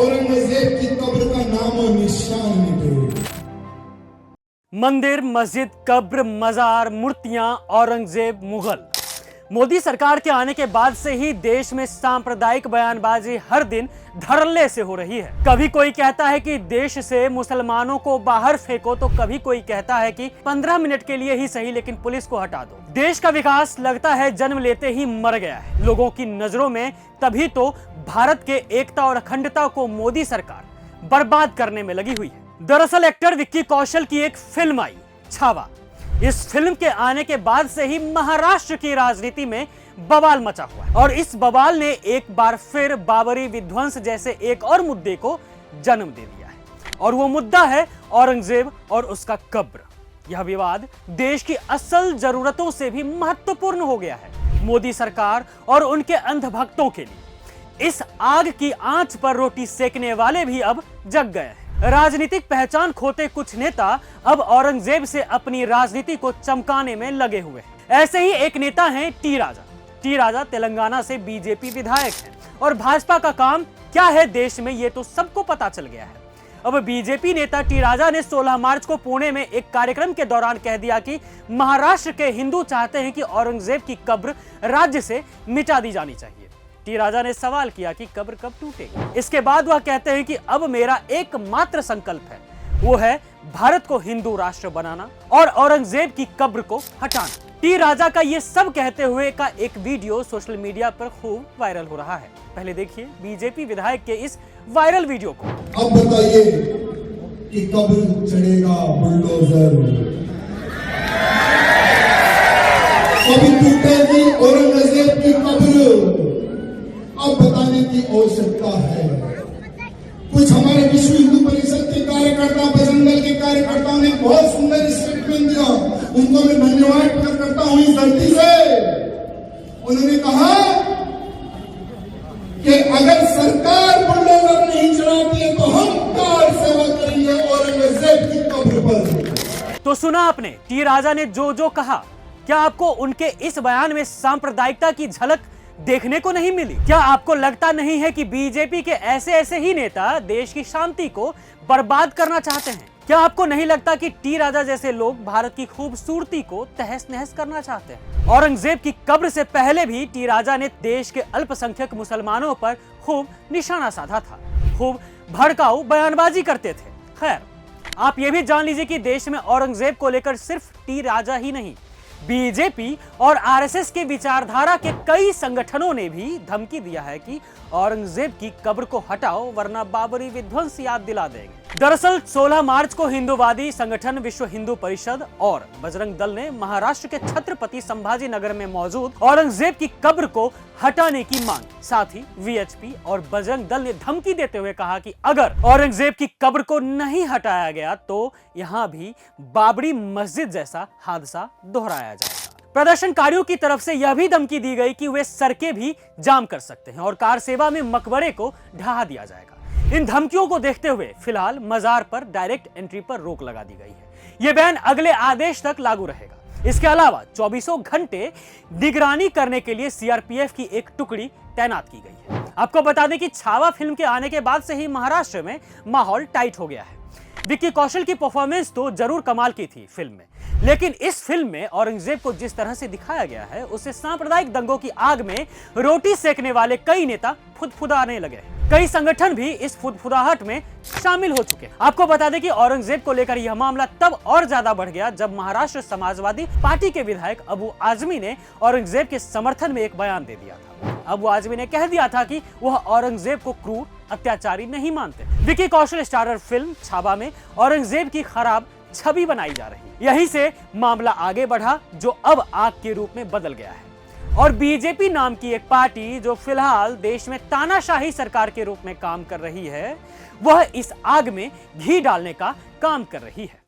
औरंगजेब की कब्र का नाम और निशान मिटे। मंदिर, मस्जिद, कब्र, मजार, मूर्तियां, औरंगजेब, मुगल। मोदी सरकार के आने के बाद से ही देश में सांप्रदायिक बयानबाजी हर दिन धड़ल्ले से हो रही है। कभी कोई कहता है कि देश से मुसलमानों को बाहर फेंको, तो कभी कोई कहता है कि 15 मिनट के लिए ही सही लेकिन पुलिस को हटा दो। देश का विकास लगता है जन्म लेते ही मर गया है लोगों की नजरों में। तभी तो भारत के एकता और अखंडता को मोदी सरकार बर्बाद करने में लगी हुई है। दरअसल एक्टर विक्की कौशल की एक फिल्म आई, छावा। इस फिल्म के आने के बाद से ही महाराष्ट्र की राजनीति में बवाल मचा हुआ है और इस बवाल ने एक बार फिर बाबरी विध्वंस जैसे एक और मुद्दे को जन्म दे दिया है और वो मुद्दा है औरंगजेब और उसका कब्र। यह विवाद देश की असल जरूरतों से भी महत्वपूर्ण हो गया है। मोदी सरकार और उनके अंधभक्तों के लिए इस आग की आंच पर रोटी सेकने वाले भी अब जग गए हैं। राजनीतिक पहचान खोते कुछ नेता अब औरंगजेब से अपनी राजनीति को चमकाने में लगे हुए हैं। ऐसे ही एक नेता हैं टी राजा। टी राजा तेलंगाना से बीजेपी विधायक हैं और भाजपा का काम क्या है देश में ये तो सबको पता चल गया है। अब बीजेपी नेता टी राजा ने 16 मार्च को पुणे में एक कार्यक्रम के दौरान कह दिया कि महाराष्ट्र के हिंदू चाहते हैं कि औरंगजेब की कब्र राज्य से मिटा दी जानी चाहिए। टी राजा ने सवाल किया कि कब्र कब टूटेगी। इसके बाद वह कहते हैं कि अब मेरा एकमात्र संकल्प है, वो है भारत को हिंदू राष्ट्र बनाना और औरंगजेब की कब्र को हटाना। टी राजा का ये सब कहते हुए का एक वीडियो सोशल मीडिया पर खूब वायरल हो रहा है। पहले देखिए बीजेपी विधायक के इस वायरल वीडियो को। अब बताइए कि कब्र चढ़ेगा बुलडोजर, कभी टूटेगी औरंगजेब की कब्र, अब बताने की आवश्यकता है। कुछ हमारे विश्व हिंदू परिषद के कार्यकर्ता, बजरंग दल के कार्यकर्ताओं ने बहुत सुंदर स्टेटमेंट दिया, उनको मैं धन्यवाद प्रकट करता हूं इस धरती से। उन्होंने कहा कि अगर सरकार बुलडोजर नहीं चढ़ाती है तो हम कार सेवा करेंगे औरंगजेब की कब्र पर। तो सुना आपने टी राजा ने जो जो कहा। क्या आपको उनके इस बयान में सांप्रदायिकता की झलक देखने को नहीं मिली? क्या आपको लगता नहीं है कि बीजेपी के ऐसे ऐसे ही नेता देश की शांति को बर्बाद करना चाहते हैं? क्या आपको नहीं लगता कि टी राजा जैसे लोग भारत की खूबसूरती को तहस नहस करना चाहते हैं? औरंगजेब की कब्र से पहले भी टी राजा ने देश के अल्पसंख्यक मुसलमानों पर खूब निशाना साधा था, खूब भड़काऊ बयानबाजी करते थे। खैर, आप ये भी जान लीजिए कि देश में औरंगजेब को लेकर सिर्फ टी राजा ही नहीं, बीजेपी और आरएसएस के विचारधारा के कई संगठनों ने भी धमकी दिया है कि औरंगजेब की कब्र को हटाओ वरना बाबरी विध्वंस याद दिला देंगे। दरअसल 16 मार्च को हिंदूवादी संगठन विश्व हिंदू परिषद और बजरंग दल ने महाराष्ट्र के छत्रपति संभाजी नगर में मौजूद औरंगजेब की कब्र को हटाने की मांग। साथ ही वीएचपी और बजरंग दल ने धमकी देते हुए कहा कि अगर औरंगजेब की कब्र को नहीं हटाया गया तो यहाँ भी बाबरी मस्जिद जैसा हादसा दोहराया जाएगा। प्रदर्शनकारियों की तरफ से यह भी धमकी दी गई कि वे सड़कें भी जाम कर सकते हैं और कार सेवा में मकबरे को ढहा दिया जाएगा। इन धमकियों को देखते हुए फिलहाल मजार पर डायरेक्ट एंट्री पर रोक लगा दी गई है। यह बैन अगले आदेश तक लागू रहेगा। इसके अलावा 24 घंटे निगरानी करने के लिए सीआरपीएफ की एक टुकड़ी तैनात की गई है। आपको बता दें कि छावा फिल्म के आने के बाद से ही महाराष्ट्र में माहौल टाइट हो गया है। विक्की कौशल की परफॉर्मेंस तो जरूर कमाल की थी फिल्म में, लेकिन इस फिल्म में औरंगजेब को जिस तरह से दिखाया गया है उससे सांप्रदायिक दंगों की आग में रोटी सेकने वाले कई नेता फुदफुदाने लगे। कई संगठन भी इस फुदफुदाहट में शामिल हो चुके हैं। आपको बता दें कि औरंगजेब को लेकर यह मामला तब और ज्यादा बढ़ गया जब महाराष्ट्र समाजवादी पार्टी के विधायक अबू आजमी ने औरंगजेब के समर्थन में एक बयान दे दिया था। अबू आजमी ने कह दिया था कि वह औरंगजेब को क्रूर अत्याचारी नहीं मानते। विक्की कौशल स्टारर फिल्म छावा में औरंगजेब की खराब छवि बनाई जा रही है। यहीं से मामला आगे बढ़ा जो अब आग के रूप में बदल गया है और बीजेपी नाम की एक पार्टी जो फिलहाल देश में तानाशाही सरकार के रूप में काम कर रही है, वह इस आग में घी डालने का काम कर रही है।